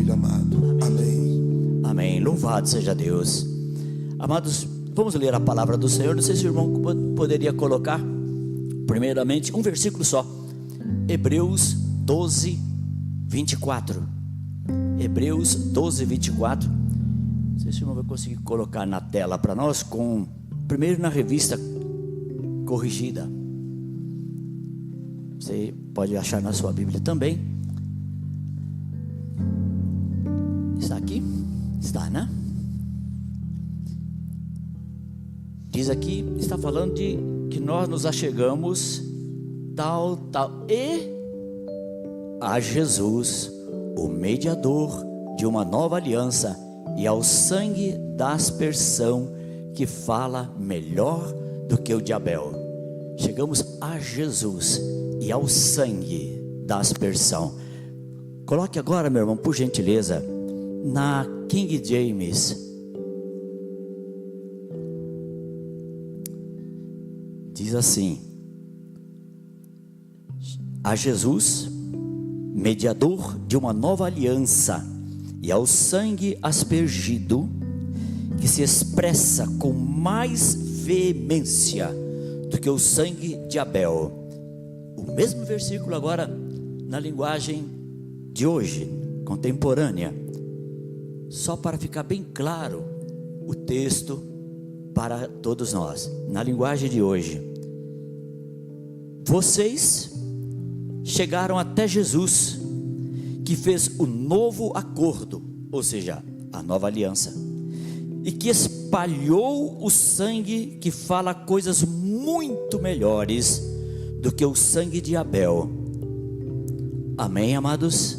Filho amado. Amém. Amém. Louvado seja Deus. Amados, vamos ler a palavra do Senhor. Não sei se o irmão poderia colocar, primeiramente, um versículo só. Hebreus 12, 24. Hebreus 12, 24. Não sei se o irmão vai conseguir colocar na tela para nós, primeiro na revista corrigida. Você pode achar na sua Bíblia também. Está aqui? Está, né? Diz aqui, está falando de que nós nos achegamos tal e a Jesus, o mediador de uma nova aliança, e ao sangue da aspersão, que fala melhor do que o de Abel. Chegamos a Jesus e ao sangue da aspersão. Coloque agora, meu irmão, por gentileza, na King James. Diz assim: a Jesus, mediador de uma nova aliança, e ao sangue aspergido, que se expressa com mais veemência do que o sangue de Abel. O mesmo versículo agora na linguagem de hoje, contemporânea, só para ficar bem claro o texto para todos nós, na linguagem de hoje. Vocês chegaram até Jesus, que fez o novo acordo, ou seja, a nova aliança, e que espalhou o sangue que fala coisas muito melhores do que o sangue de Abel. Amém, amados?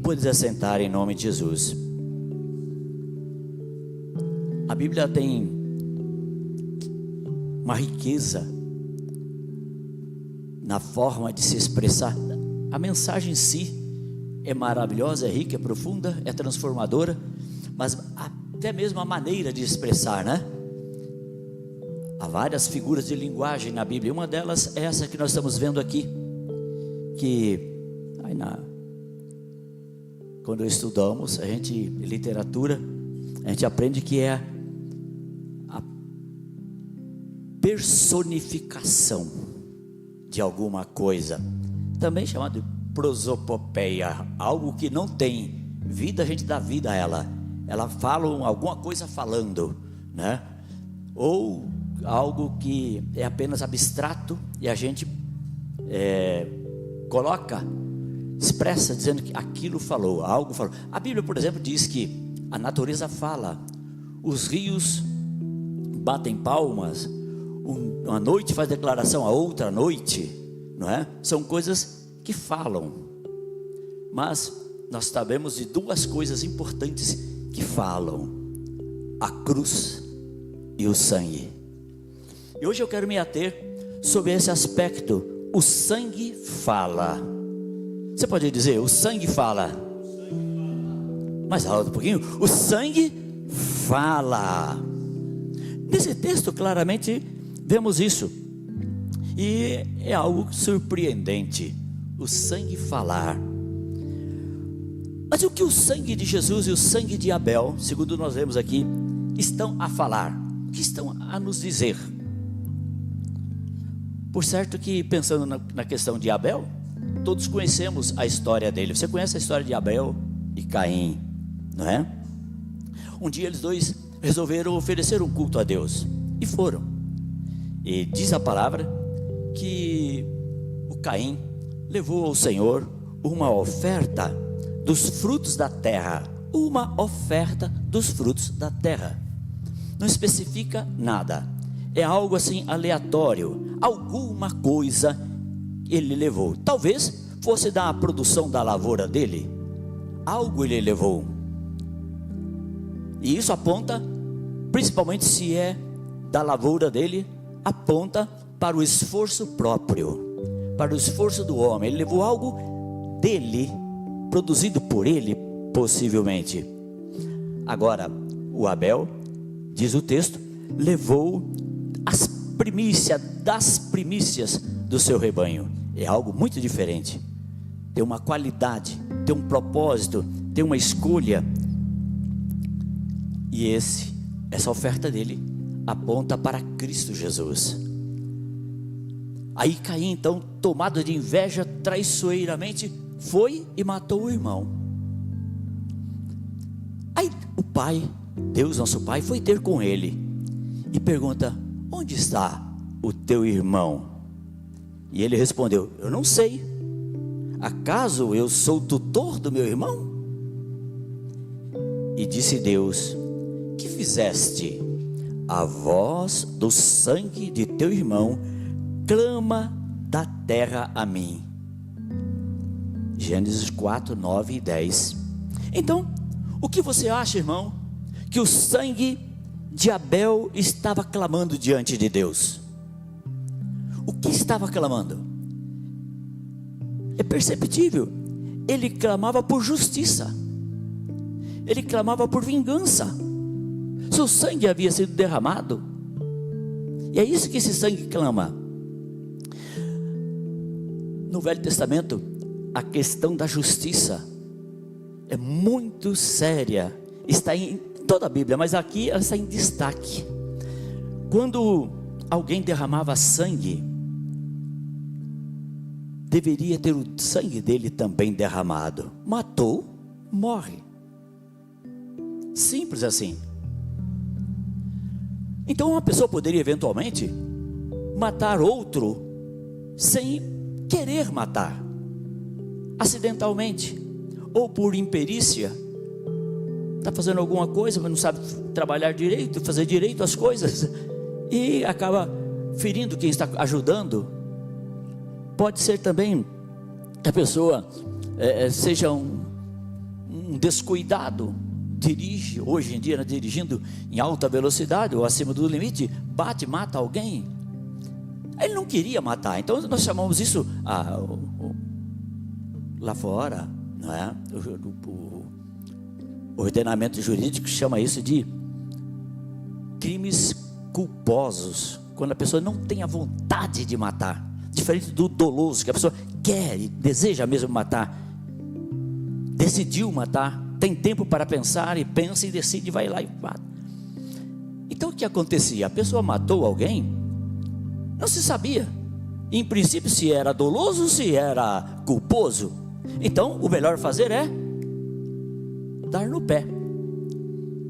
Pode assentar em nome de Jesus. A Bíblia tem uma riqueza na forma de se expressar. A mensagem em si é maravilhosa, é rica, é profunda, é transformadora, mas até mesmo a maneira de expressar, né? Há várias figuras de linguagem na Bíblia. Uma delas é essa que nós estamos vendo aqui, que quando estudamos, literatura, a gente aprende que é a personificação de alguma coisa, também chamado de prosopopeia, algo que não tem vida, a gente dá vida a ela fala alguma coisa falando, né? Ou algo que é apenas abstrato e a gente expressa dizendo que aquilo falou, algo falou. A Bíblia, por exemplo, diz que a natureza fala, os rios batem palmas, uma noite faz declaração a outra noite, não é? São coisas que falam, mas nós sabemos de duas coisas importantes que falam: a cruz e o sangue. E hoje eu quero me ater sobre esse aspecto. O sangue fala. Você pode dizer, o sangue fala? Mais alto um pouquinho. O sangue fala. Nesse texto claramente vemos isso, e é algo surpreendente, o sangue falar. Mas o que o sangue de Jesus e o sangue de Abel, segundo nós vemos aqui, estão a falar? O que estão a nos dizer? Por certo que, pensando na questão de Abel, todos conhecemos a história dele. Você conhece a história de Abel e Caim, não é? Um dia eles dois resolveram oferecer um culto a Deus, e foram. E diz a palavra que o Caim levou ao Senhor uma oferta dos frutos da terra. Uma oferta dos frutos da terra. Não especifica nada, é algo assim aleatório. Alguma coisa ele levou, talvez fosse da produção da lavoura dele. Algo ele levou, e isso aponta, principalmente se é da lavoura dele, aponta para o esforço próprio, para o esforço do homem. Ele levou algo dele, produzido por ele, possivelmente. Agora, o Abel, diz o texto, levou as das primícias do seu rebanho. É algo muito diferente, tem uma qualidade, tem um propósito, tem uma escolha, e essa oferta dele aponta para Cristo Jesus. Aí Caim, então, tomado de inveja, traiçoeiramente foi e matou o irmão. Aí o pai, Deus nosso pai, foi ter com ele e pergunta: onde está o teu irmão? E ele respondeu: eu não sei. Acaso eu sou tutor do meu irmão? E disse Deus: que fizeste? A voz do sangue de teu irmão clama da terra a mim. Gênesis 4, 9 e 10. Então, o que você acha, irmão, que o sangue de Abel estava clamando diante de Deus? O que estava clamando? É perceptível. Ele clamava por justiça. Ele clamava por vingança. Seu sangue havia sido derramado. E é isso que esse sangue clama. No Velho Testamento, a questão da justiça é muito séria. Está em toda a Bíblia, mas aqui ela está em destaque. Quando alguém derramava sangue, deveria ter o sangue dele também derramado. Matou, morre. Simples assim. Então uma pessoa poderia eventualmente matar outro sem querer matar, acidentalmente, ou por imperícia. Está fazendo alguma coisa, mas não sabe trabalhar direito, fazer direito as coisas, e acaba ferindo quem está ajudando. Pode ser também que a pessoa seja um descuidado, dirige, hoje em dia, dirigindo em alta velocidade ou acima do limite, bate, mata alguém. Ele não queria matar, então nós chamamos isso lá fora, não é? O ordenamento jurídico chama isso de crimes culposos, quando a pessoa não tem a vontade de matar, diferente do doloso, que a pessoa quer e deseja mesmo matar, decidiu matar, tem tempo para pensar e pensa e decide, vai lá e mata. Então o que acontecia? A pessoa matou alguém, não se sabia em princípio se era doloso, se era culposo. Então o melhor fazer é dar no pé.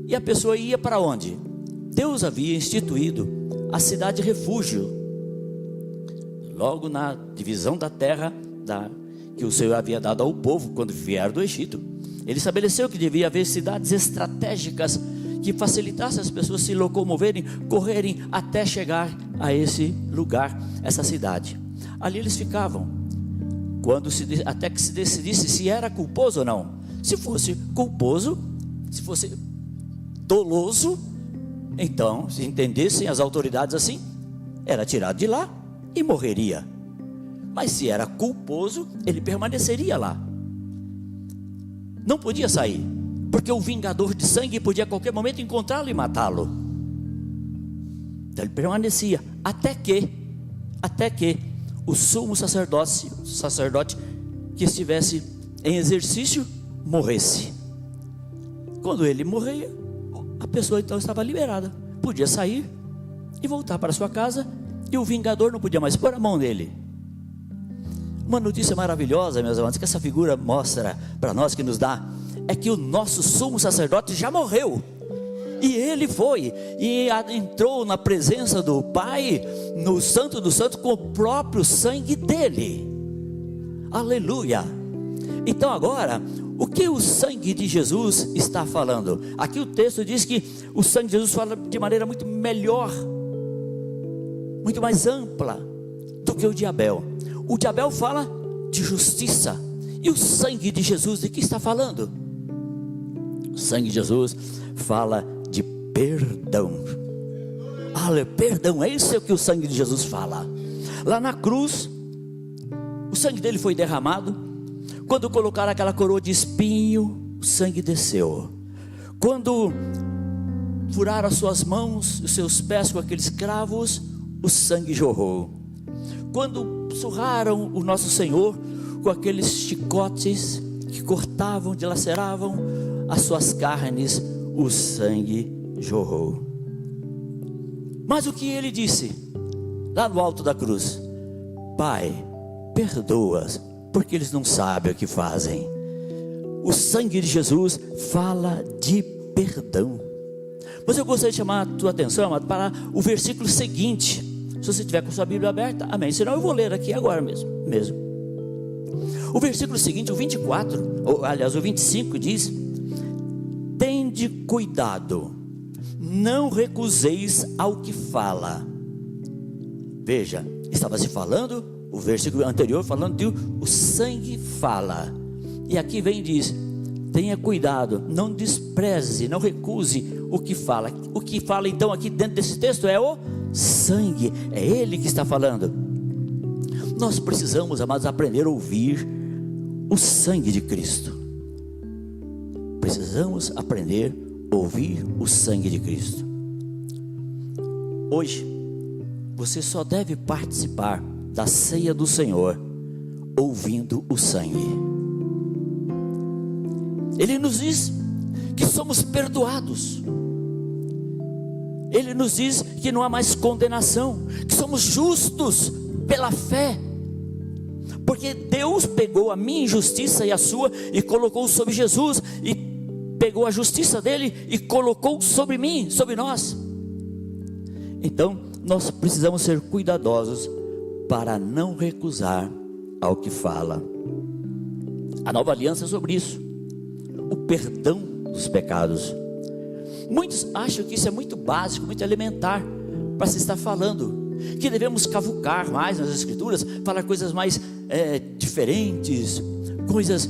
E a pessoa ia para onde? Deus havia instituído a cidade refúgio, logo na divisão da terra que o Senhor havia dado ao povo quando vieram do Egito. Ele estabeleceu que devia haver cidades estratégicas que facilitassem as pessoas se locomoverem, correrem até chegar a esse lugar, essa cidade. Ali eles ficavam, até que se decidisse se era culposo ou não. Se fosse culposo, se fosse doloso, então, se entendessem as autoridades assim, era tirado de lá e morreria. Mas se era culposo, ele permaneceria lá, não podia sair, porque o vingador de sangue podia a qualquer momento encontrá-lo e matá-lo. Então ele permanecia até que o sumo sacerdote que estivesse em exercício morresse. Quando ele morria, a pessoa então estava liberada, podia sair e voltar para sua casa, e o vingador não podia mais pôr a mão nele. Uma notícia maravilhosa, meus amados, que essa figura mostra para nós, que nos dá, é que o nosso sumo sacerdote já morreu, e ele foi e entrou na presença do Pai, no Santo dos Santos, com o próprio sangue dele. Aleluia! Então agora, o que o sangue de Jesus está falando? Aqui o texto diz que o sangue de Jesus fala de maneira muito melhor, muito mais ampla do que o de Abel. O de Abel fala de justiça, e o sangue de Jesus de que está falando? O sangue de Jesus fala de perdão. Perdão, é isso que o sangue de Jesus fala. Lá na cruz, o sangue dele foi derramado. Quando colocaram aquela coroa de espinho, o sangue desceu. Quando furaram as suas mãos, os seus pés com aqueles cravos, o sangue jorrou. Quando surraram o nosso Senhor com aqueles chicotes que cortavam, dilaceravam as suas carnes, o sangue jorrou. Mas o que ele disse lá no alto da cruz? Pai, perdoa-os, porque eles não sabem o que fazem. O sangue de Jesus fala de perdão. Mas eu gostaria de chamar a tua atenção, amado, para o versículo seguinte. Se você tiver com sua Bíblia aberta, amém. Senão eu vou ler aqui agora mesmo. O versículo seguinte, o 24, ou aliás o 25 diz: tende cuidado, não recuseis ao que fala. Veja, estava se falando, o versículo anterior falando de o sangue fala. E aqui vem e diz: tenha cuidado, não despreze, não recuse o que fala. O que fala então aqui dentro desse texto é o sangue, é ele que está falando. Nós precisamos, amados, aprender a ouvir o sangue de Cristo. Precisamos aprender a ouvir o sangue de Cristo. Hoje, você só deve participar da ceia do Senhor ouvindo o sangue. Ele nos diz que somos perdoados. Ele nos diz que não há mais condenação, que somos justos pela fé. Porque Deus pegou a minha injustiça e a sua e colocou sobre Jesus, e pegou a justiça dele e colocou sobre mim, sobre nós. Então nós precisamos ser cuidadosos para não recusar ao que fala. A nova aliança é sobre isso, o perdão dos pecados. Muitos acham que isso é muito básico, muito elementar para se estar falando, que devemos cavucar mais nas escrituras, falar coisas mais diferentes, coisas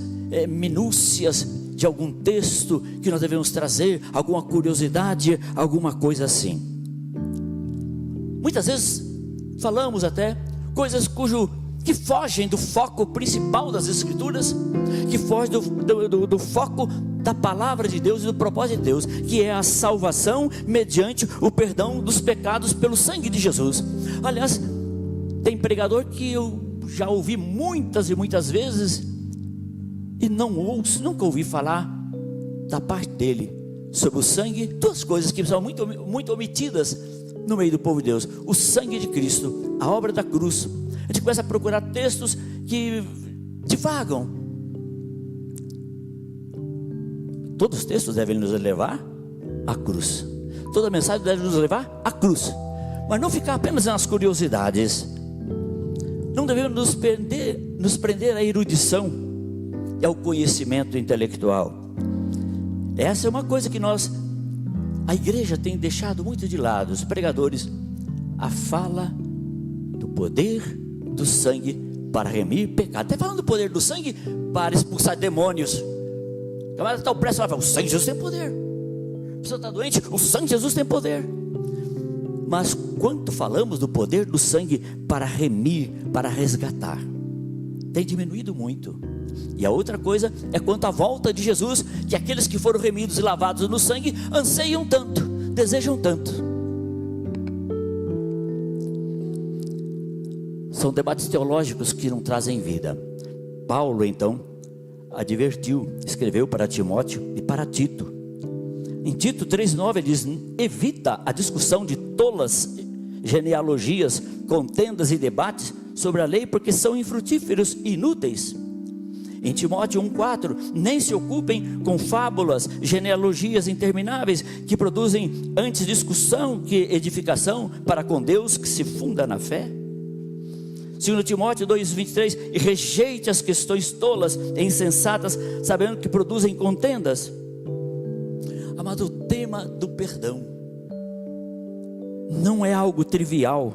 minúcias de algum texto que nós devemos trazer, alguma curiosidade, alguma coisa assim. Muitas vezes falamos até coisas que fogem do foco principal das escrituras, que fogem do foco da palavra de Deus e do propósito de Deus, que é a salvação mediante o perdão dos pecados pelo sangue de Jesus. Aliás, tem pregador que eu já ouvi muitas e muitas vezes e nunca ouvi falar da parte dele sobre o sangue. Duas coisas que são muito, muito omitidas no meio do povo de Deus: o sangue de Cristo, a obra da cruz. A gente começa a procurar textos que divagam. Todos os textos devem nos levar à cruz. Toda mensagem deve nos levar à cruz. Mas não ficar apenas nas curiosidades. Não devemos nos prender à erudição e ao conhecimento intelectual. Essa é uma coisa que a igreja tem deixado muito de lado. Os pregadores, a fala do poder do sangue para remir pecado. Até falando do poder do sangue para expulsar demônios. O camarada está opresso, fala: o sangue de Jesus tem poder. A pessoa está doente, o sangue de Jesus tem poder. Mas quanto falamos do poder do sangue para remir, para resgatar, tem diminuído muito. E a outra coisa é quanto à volta de Jesus, que aqueles que foram remidos e lavados no sangue anseiam tanto, desejam tanto. São debates teológicos que não trazem vida. Paulo então advertiu, escreveu para Timóteo e para Tito. Em Tito 3,9 ele diz: evita a discussão de tolas genealogias, contendas e debates sobre a lei, porque são infrutíferos e inúteis. Em Timóteo 1,4: nem se ocupem com fábulas, genealogias intermináveis, que produzem antes discussão que edificação para com Deus que se funda na fé. 2 Timóteo 2,23: e rejeite as questões tolas e insensatas, sabendo que produzem contendas. Amado, o tema do perdão não é algo trivial,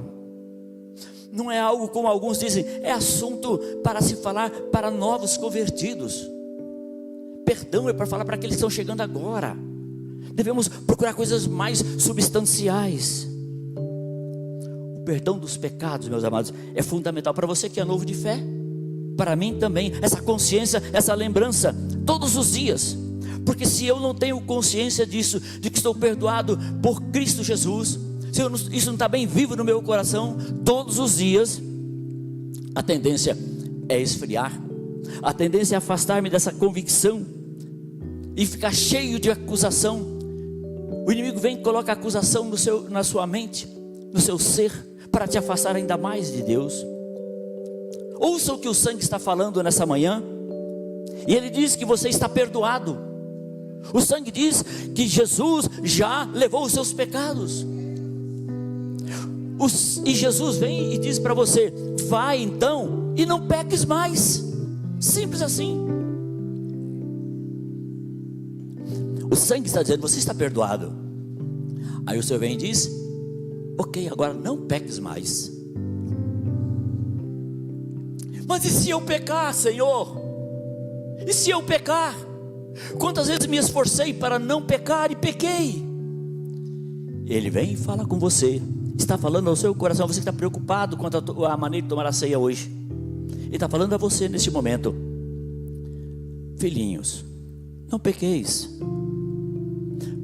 não é algo como alguns dizem, é assunto para se falar para novos convertidos. Perdão é para falar para aqueles que estão chegando agora. Devemos procurar coisas mais substanciais. O perdão dos pecados, meus amados, é fundamental para você que é novo de fé, para mim também, essa consciência, essa lembrança, todos os dias. Porque se eu não tenho consciência disso, de que estou perdoado por Cristo Jesus, se isso não está bem vivo no meu coração, todos os dias, a tendência é esfriar, A tendência é afastar-me dessa convicção e ficar cheio de acusação. O inimigo vem e coloca acusação na sua mente, no seu ser, para te afastar ainda mais de Deus. Ouça o que o sangue está falando nessa manhã. E ele diz que você está perdoado. O sangue diz que Jesus já levou os seus pecados. E Jesus vem e diz para você: vai então e não peques mais. Simples assim. O sangue está dizendo: você está perdoado. Aí o Senhor vem e diz: ok, agora não peques mais. Mas e se eu pecar, Senhor? E se eu pecar? Quantas vezes me esforcei para não pecar e pequei? Ele vem e fala com você, está falando ao seu coração. Você que está preocupado quanto a maneira de tomar a ceia hoje, Ele está falando a você neste momento: filhinhos, não pequeis.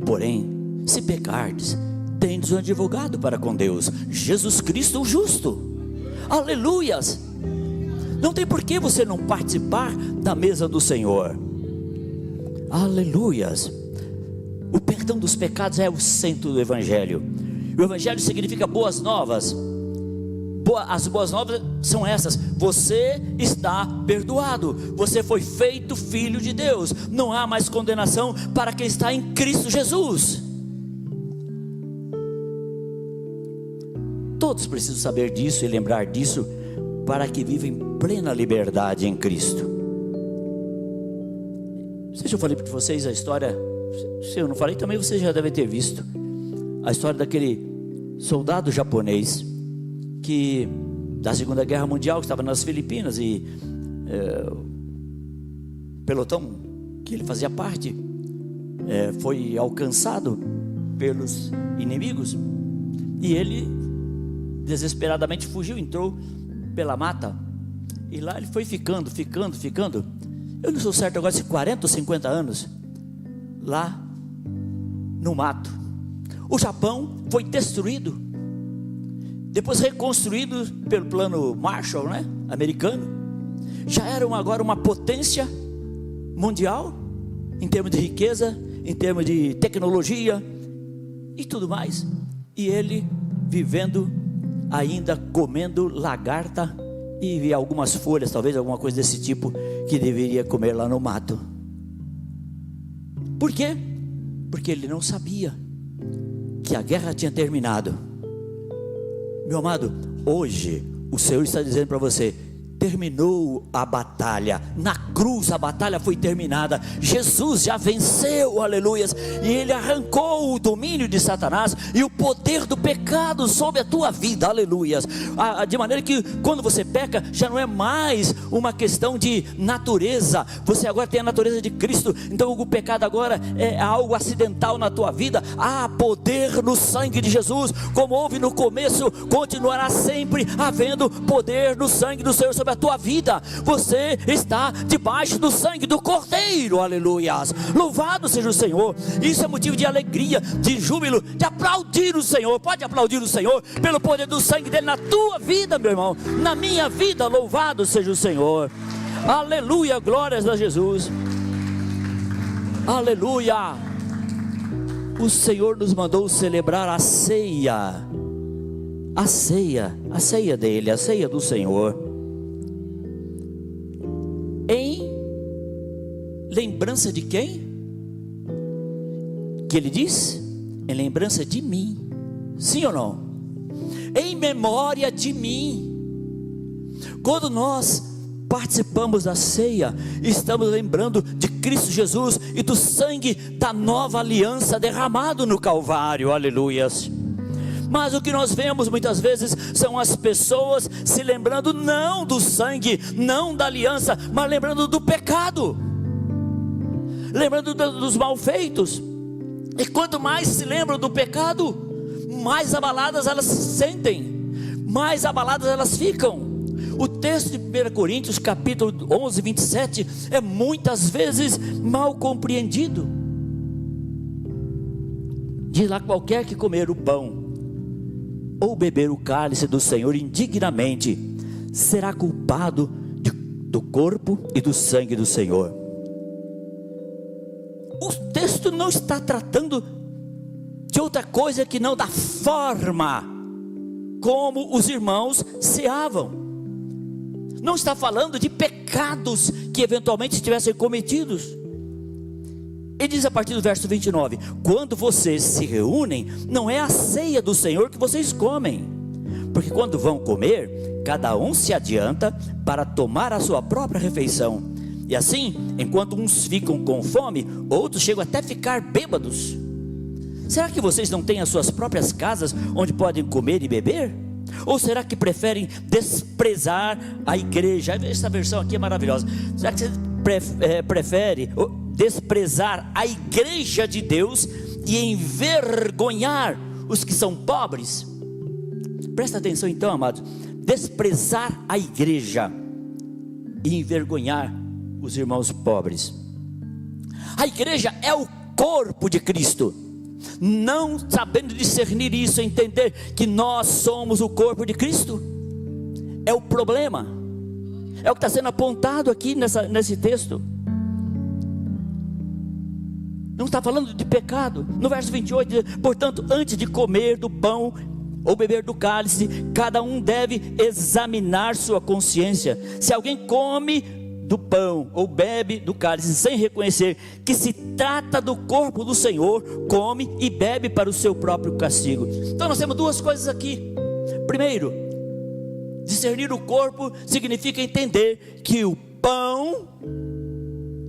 Porém, se pecardes, tendes um advogado para com Deus, Jesus Cristo o justo. Aleluias. Não tem por que você não participar da mesa do Senhor. Aleluias. O perdão dos pecados é o centro do Evangelho. O Evangelho significa boas novas. As boas novas são essas: você está perdoado, você foi feito filho de Deus, não há mais condenação para quem está em Cristo Jesus. Todos precisam saber disso e lembrar disso, para que vivem plena liberdade em Cristo. Não sei se eu falei para vocês a história, se eu não falei também, vocês já devem ter visto a história daquele soldado japonês que da Segunda Guerra Mundial, que estava nas Filipinas, e o pelotão que ele fazia parte foi alcançado pelos inimigos, e ele desesperadamente fugiu, entrou pela mata, e lá ele foi ficando, eu não sou certo agora se 40 ou 50 anos, lá no mato. O Japão foi destruído, depois reconstruído pelo plano Marshall, americano. Já eram agora uma potência mundial, em termos de riqueza, em termos de tecnologia e tudo mais, e ele vivendo ainda comendo lagarta e algumas folhas, talvez alguma coisa desse tipo, que deveria comer lá no mato. Por quê? Porque ele não sabia que a guerra tinha terminado. Meu amado, hoje o Senhor está dizendo para você: terminou a batalha, na cruz a batalha foi terminada, Jesus já venceu, aleluias, e Ele arrancou o domínio de Satanás e o poder do pecado sobre a tua vida, aleluias, de maneira que quando você peca, já não é mais uma questão de natureza, você agora tem a natureza de Cristo, então o pecado agora é algo acidental na tua vida. Há poder no sangue de Jesus, como houve no começo, continuará sempre havendo poder no sangue do Senhor sobre a tua vida. Você está debaixo do sangue do Cordeiro, aleluias, louvado seja o Senhor. Isso é motivo de alegria, de júbilo, de aplaudir o Senhor. Pode aplaudir o Senhor pelo poder do sangue dele na tua vida, meu irmão, na minha vida. Louvado seja o Senhor, aleluia, glórias a Jesus, aleluia. O Senhor nos mandou celebrar a ceia dele, a ceia do Senhor, em lembrança de quem? Que ele diz? Em lembrança de mim. Sim ou não? Em memória de mim. Quando nós participamos da ceia, estamos lembrando de Cristo Jesus e do sangue da nova aliança derramado no Calvário, aleluias. Mas o que nós vemos muitas vezes são as pessoas se lembrando não do sangue, não da aliança, mas lembrando do pecado, lembrando dos malfeitos. E quanto mais se lembram do pecado, mais abaladas elas se sentem, mais abaladas elas ficam. O texto de 1 Coríntios capítulo 11, 27 é muitas vezes mal compreendido. Diz lá: qualquer que comer o pão ou beber o cálice do Senhor indignamente será culpado do corpo e do sangue do Senhor. O texto não está tratando de outra coisa que não da forma como os irmãos ceavam. Não está falando de pecados que eventualmente tivessem cometidos. Ele diz a partir do verso 29: quando vocês se reúnem, não é a ceia do Senhor que vocês comem, porque quando vão comer, cada um se adianta para tomar a sua própria refeição, e assim, enquanto uns ficam com fome, outros chegam até a ficar bêbados. Será que vocês não têm as suas próprias casas onde podem comer e beber? Ou será que preferem desprezar a igreja? Essa versão aqui é maravilhosa. Será que você prefere desprezar a igreja de Deus e envergonhar os que são pobres? Presta atenção então, amados. Desprezar a igreja e envergonhar os irmãos pobres. A igreja é o corpo de Cristo. Não sabendo discernir isso, entender que nós somos o corpo de Cristo, é o problema. É o que está sendo apontado aqui nesse texto. Não está falando de pecado. No verso 28 diz: portanto, antes de comer do pão ou beber do cálice, cada um deve examinar sua consciência. Se alguém come do pão ou bebe do cálice sem reconhecer que se trata do corpo do Senhor, come e bebe para o seu próprio castigo. Então nós temos duas coisas aqui. Primeiro, discernir o corpo significa entender que o pão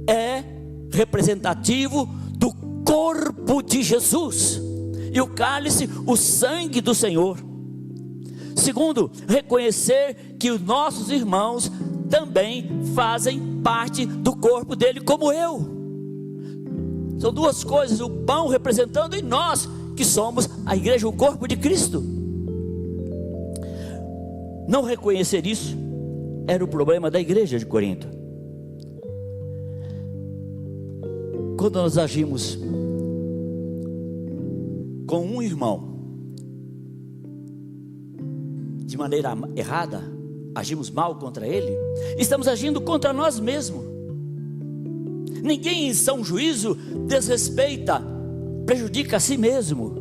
é representativo do corpo de Jesus, e o cálice, o sangue do Senhor. Segundo, reconhecer que os nossos irmãos também fazem parte do corpo dele, como eu. São duas coisas: o pão representando, e nós que somos a igreja, o corpo de Cristo. Não reconhecer isso era o problema da igreja de Corinto. Quando nós agimos com um irmão de maneira errada, agimos mal contra ele, estamos agindo contra nós mesmos. Ninguém em são juízo desrespeita, prejudica a si mesmo,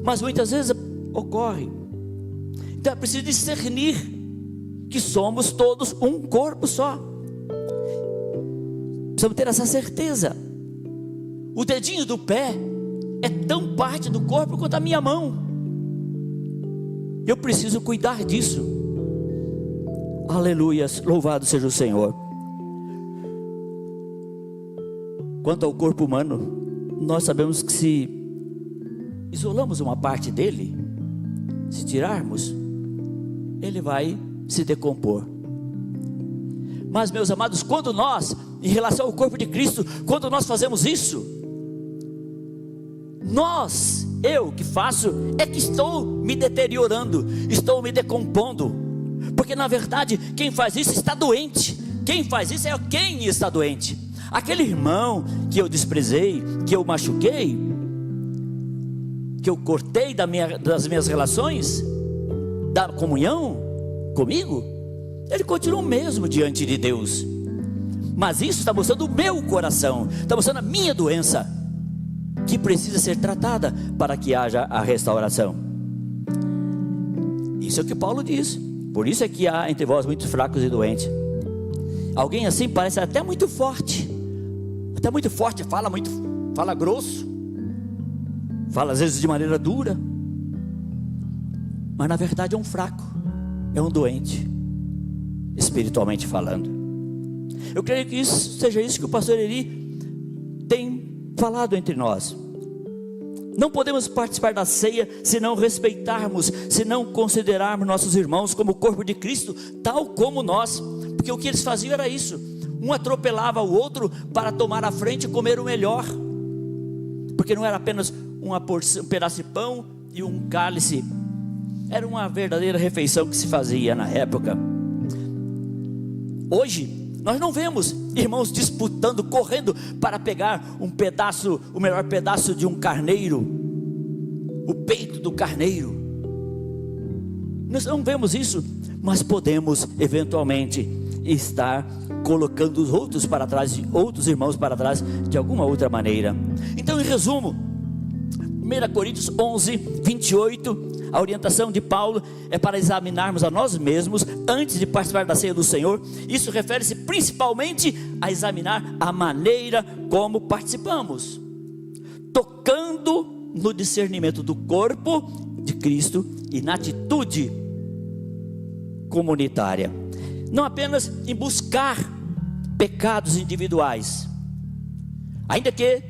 mas muitas vezes ocorre. Então é preciso discernir que somos todos um corpo só. Precisamos ter essa certeza. O dedinho do pé é tão parte do corpo quanto a minha mão. Eu preciso cuidar disso. Aleluias, louvado seja o Senhor. Quanto ao corpo humano, nós sabemos que se isolamos uma parte dele, se tirarmos, ele vai se decompor. Mas, meus amados, quando nós, em relação ao corpo de Cristo, quando nós fazemos isso, eu que faço, é que estou me deteriorando, estou me decompondo, porque na verdade quem faz isso está doente. Quem faz isso é quem está doente. Aquele irmão que eu desprezei, que eu machuquei, que eu cortei das minhas relações, da comunhão comigo, ele continua o mesmo diante de Deus. Mas isso está mostrando o meu coração, está mostrando a minha doença, que precisa ser tratada para que haja a restauração. Isso é o que Paulo diz. Por isso é que há entre vós muitos fracos e doentes. Alguém assim parece até muito forte, fala grosso, fala às vezes de maneira dura, mas na verdade é um fraco, é um doente, espiritualmente falando. Eu creio que seja isso que o pastor Eli tem falado entre nós. Não podemos participar da ceia se não respeitarmos, se não considerarmos nossos irmãos como o corpo de Cristo, tal como nós, porque o que eles faziam era isso: um atropelava o outro para tomar a frente e comer o melhor, porque não era apenas um pedaço de pão e um cálice, era uma verdadeira refeição que se fazia na época. Hoje nós não vemos irmãos disputando, correndo para pegar o melhor pedaço de um carneiro, o peito do carneiro. Nós não vemos isso, mas podemos eventualmente estar colocando os outros para trás, outros irmãos para trás, de alguma outra maneira. Então, em resumo, 1 Coríntios 11, 28, a orientação de Paulo é para examinarmos a nós mesmos antes de participar da ceia do Senhor. Isso refere-se principalmente a examinar a maneira como participamos, tocando no discernimento do corpo de Cristo e na atitude comunitária, não apenas em buscar pecados individuais, ainda que,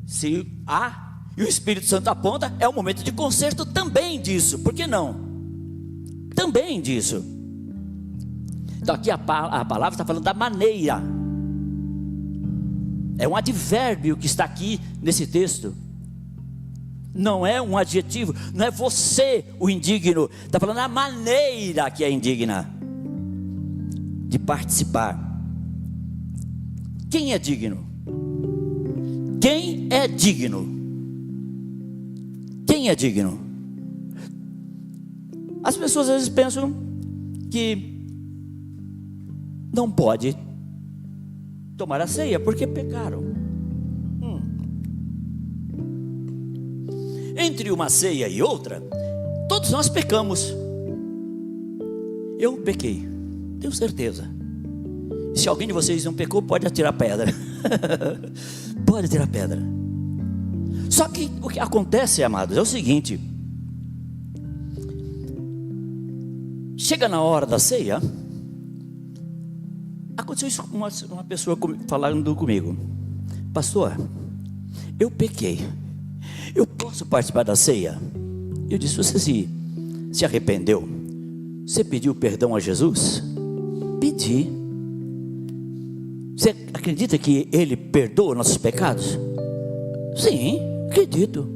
se há e o Espírito Santo aponta, é um momento de conserto também disso, por que não? Também disso. Então aqui a palavra está falando da maneira, é um advérbio que está aqui nesse texto, não é um adjetivo, não é você o indigno, está falando a maneira que é indigna de participar. Quem é digno? Quem é digno? Quem é digno? As pessoas às vezes pensam que não pode tomar a ceia porque pecaram. Entre uma ceia e outra, todos nós pecamos. Eu pequei, tenho certeza. Se alguém de vocês não pecou, pode atirar pedra. Pode atirar pedra. Só que o que acontece, amados, é o seguinte: chega na hora da ceia, aconteceu isso com uma pessoa falando comigo: pastor, eu pequei, eu posso participar da ceia? Eu disse: você se arrependeu? Você pediu perdão a Jesus? Pedi. Você acredita que Ele perdoa nossos pecados? Sim, acredito.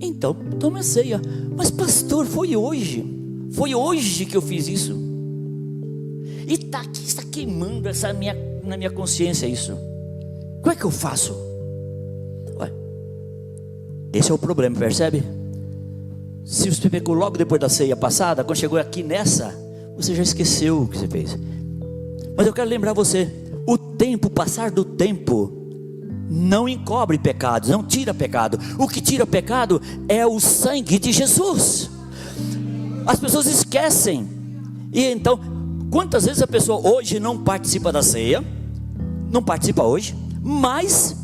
Então toma a ceia. Mas pastor, foi hoje que eu fiz isso, e está queimando na minha consciência isso. Como é que eu faço? Olha, esse é o problema, percebe? Se você pegou logo depois da ceia passada, quando chegou aqui nessa, você já esqueceu o que você fez. Mas eu quero lembrar você: o tempo, passar do tempo, não encobre pecados, não tira pecado. O que tira pecado é o sangue de Jesus. As pessoas esquecem. E então, quantas vezes a pessoa hoje não participa da ceia, não participa hoje, mas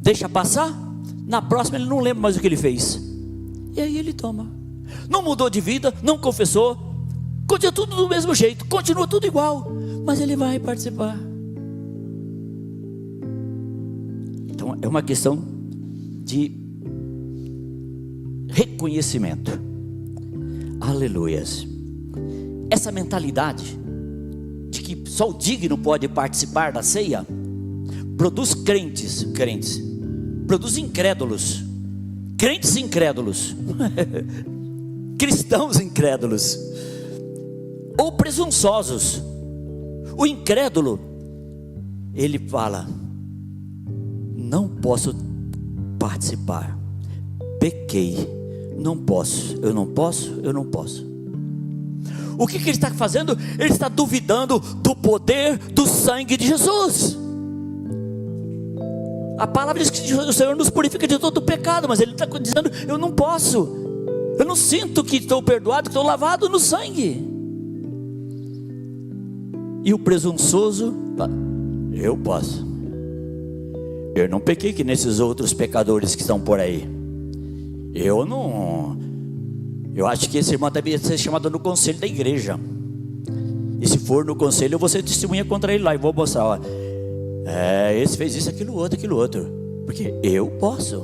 deixa passar, na próxima ele não lembra mais o que ele fez, e aí ele toma. Não mudou de vida, não confessou, continua tudo do mesmo jeito, continua tudo igual, mas ele vai participar. Então é uma questão de reconhecimento. Aleluias. Essa mentalidade de que só o digno pode participar da ceia produz crentes, produz incrédulos, crentes incrédulos, cristãos incrédulos, ou presunçosos. O incrédulo, ele fala: não posso participar, pequei, não posso, eu não posso. O que ele está fazendo? Ele está duvidando do poder do sangue de Jesus. A palavra diz que o Senhor nos purifica de todo o pecado, mas ele está dizendo: eu não posso, eu não sinto que estou perdoado, que estou lavado no sangue. E o presunçoso fala: eu posso, eu não pequei que nesses outros pecadores que estão por aí. Eu acho que esse irmão deve ser chamado no conselho da igreja, e se for no conselho eu vou ser testemunha contra ele lá, e vou mostrar: ó, esse fez isso, aquilo outro, porque eu posso.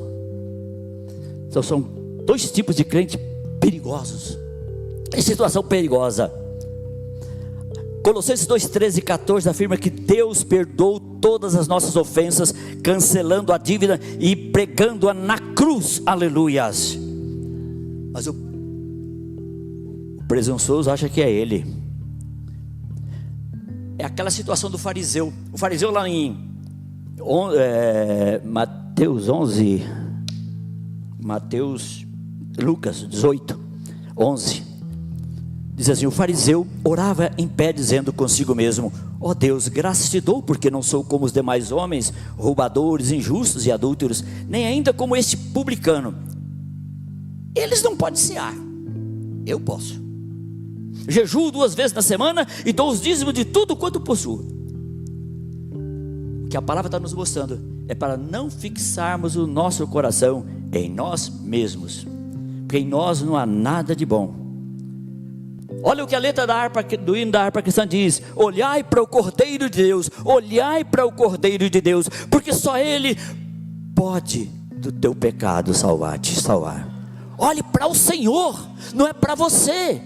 Então são dois tipos de crentes perigosos, em situação perigosa. Colossenses 2, 13 e 14 afirma que Deus perdoou todas as nossas ofensas, cancelando a dívida e pregando-a na cruz. Aleluias. Mas o presunçoso acha que é ele. É aquela situação do fariseu. O fariseu lá em Lucas 18, 11. Diz assim: o fariseu orava em pé, dizendo consigo mesmo: ó Deus, graças te dou, porque não sou como os demais homens, roubadores, injustos e adúlteros, nem ainda como este publicano. Eles não podem cear, eu posso. Jejuo 2 vezes na semana e dou os dízimos de tudo quanto possuo. O que a palavra está nos mostrando é para não fixarmos o nosso coração em nós mesmos, porque em nós não há nada de bom. Olha o que a letra da harpa, do hino da harpa cristã diz: olhai para o Cordeiro de Deus, olhai para o Cordeiro de Deus, porque só Ele pode do teu pecado salvar. Olhe para o Senhor, não é para você.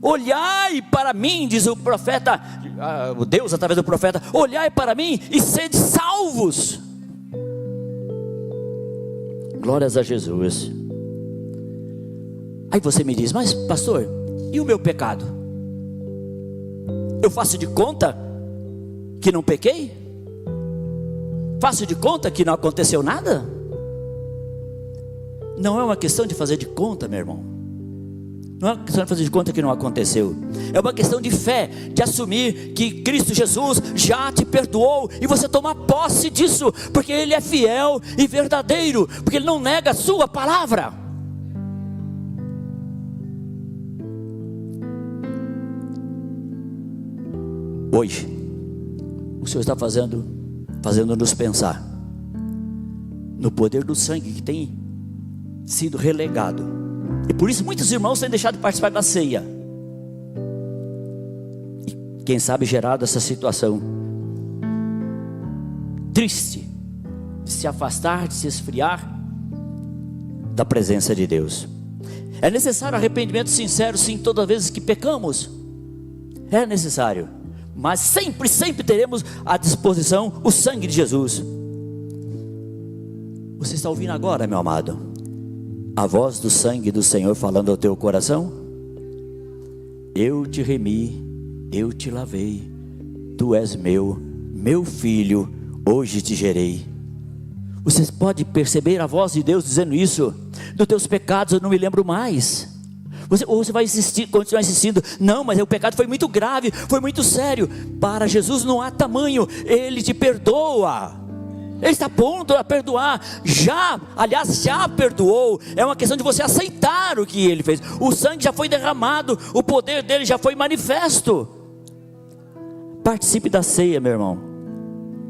Olhai para mim, diz o profeta, o Deus através do profeta: olhai para mim e sede salvos. Glórias a Jesus. Aí você me diz: mas pastor, e o meu pecado? Eu faço de conta que não pequei? Faço de conta que não aconteceu nada? Não é uma questão de fazer de conta, meu irmão. Não é uma questão de fazer de conta que não aconteceu. É uma questão de fé, de assumir que Cristo Jesus já te perdoou, e você tomar posse disso, porque Ele é fiel e verdadeiro, porque Ele não nega a sua palavra. Hoje, o Senhor está fazendo-nos pensar no poder do sangue que tem sido relegado, e por isso muitos irmãos têm deixado de participar da ceia, e quem sabe gerado essa situação triste, de se afastar, de se esfriar da presença de Deus. É necessário arrependimento sincero, sim, todas as vezes que pecamos, é necessário, mas sempre teremos à disposição o sangue de Jesus. Você está ouvindo agora, meu amado, a voz do sangue do Senhor falando ao teu coração? Eu te remi, eu te lavei, tu és meu filho, hoje te gerei. Você pode perceber a voz de Deus dizendo isso? Dos teus pecados eu não me lembro mais. Ou você vai continuar insistindo: não, mas o pecado foi muito grave, foi muito sério. Para Jesus não há tamanho, Ele te perdoa, Ele está pronto a perdoar. Já perdoou. É uma questão de você aceitar o que Ele fez. O sangue já foi derramado, o poder dele já foi manifesto. Participe da ceia, meu irmão,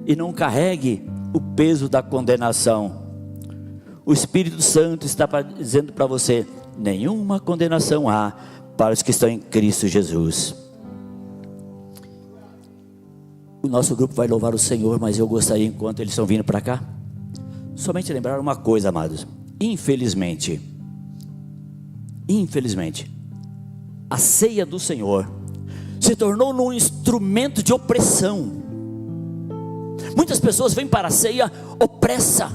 e não carregue o peso da condenação. O Espírito Santo está dizendo para você: nenhuma condenação há para os que estão em Cristo Jesus. O nosso grupo vai louvar o Senhor, mas eu gostaria, enquanto eles estão vindo para cá, somente lembrar uma coisa, amados. Infelizmente, a ceia do Senhor se tornou num instrumento de opressão. Muitas pessoas vêm para a ceia opressa,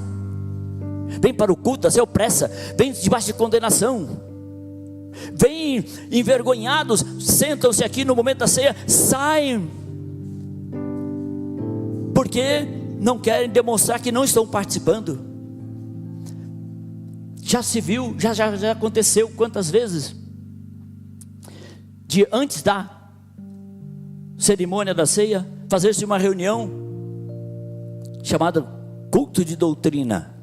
vem para o culto, a ceia opressa, vem debaixo de condenação, vem envergonhados, sentam-se aqui no momento da ceia, saem, porque não querem demonstrar que não estão participando. Já se viu, já aconteceu quantas vezes, de antes da cerimônia da ceia, fazer-se uma reunião chamada culto de doutrina,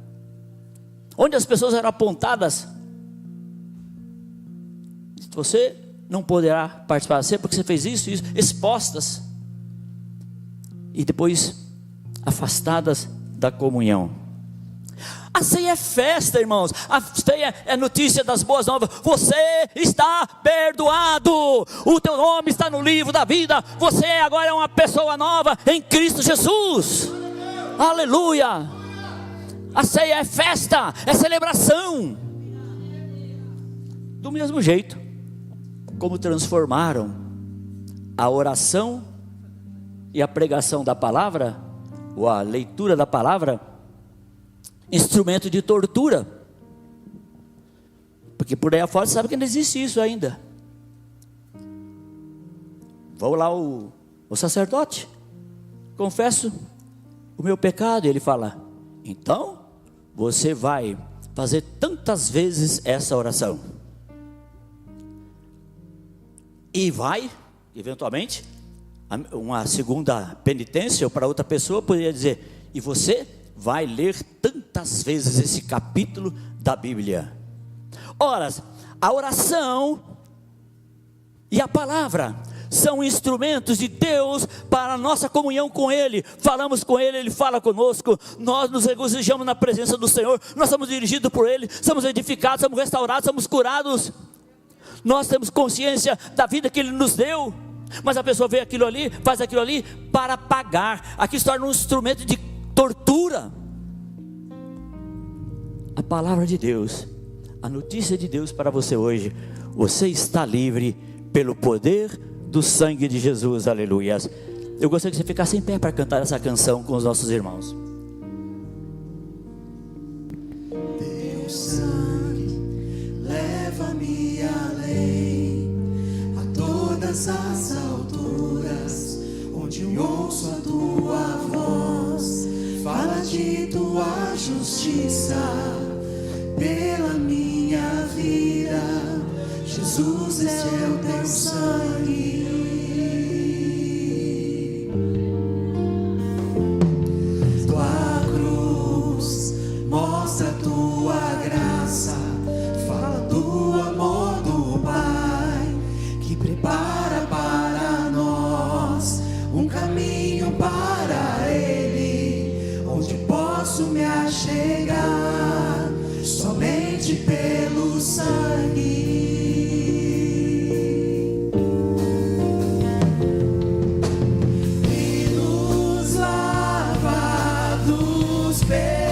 onde as pessoas eram apontadas: você não poderá participar da ceia porque você fez isso, expostas, e depois afastadas da comunhão. A ceia é festa, irmãos. A ceia é notícia das boas novas. Você está perdoado, o teu nome está no livro da vida. Você agora é uma pessoa nova em Cristo Jesus. Aleluia. A ceia é festa, é celebração. Do mesmo jeito como transformaram a oração e a pregação da palavra, ou a leitura da palavra, instrumento de tortura. Porque por aí afora você sabe que não existe isso ainda. Vou lá o sacerdote, confesso o meu pecado, e ele fala: então você vai fazer tantas vezes essa oração. e vai, eventualmente, uma segunda penitência, ou para outra pessoa poderia dizer: e você vai ler tantas vezes esse capítulo da Bíblia. Ora, a oração e a palavra são instrumentos de Deus para a nossa comunhão com Ele. Falamos com Ele, Ele fala conosco, nós nos regozijamos na presença do Senhor, nós somos dirigidos por Ele, somos edificados, somos restaurados, somos curados. Nós temos consciência da vida que Ele nos deu. Mas a pessoa vê aquilo ali, faz aquilo ali para pagar. Aqui se torna um instrumento de tortura. A palavra de Deus, a notícia de Deus para você hoje: você está livre pelo poder do sangue de Jesus, aleluias. Eu gostaria que você ficasse em pé para cantar essa canção com os nossos irmãos. Teu sangue leva-me além, a todas as alturas, onde ouço a tua voz, fala de tua justiça pela minha vida. Jesus, esse é o teu sangue. Tua cruz mostra a tua graça, fala do amor do Pai, que prepara para nós um caminho para Ele, onde posso me achegar somente pelo sangue. E nos lava dos pecados.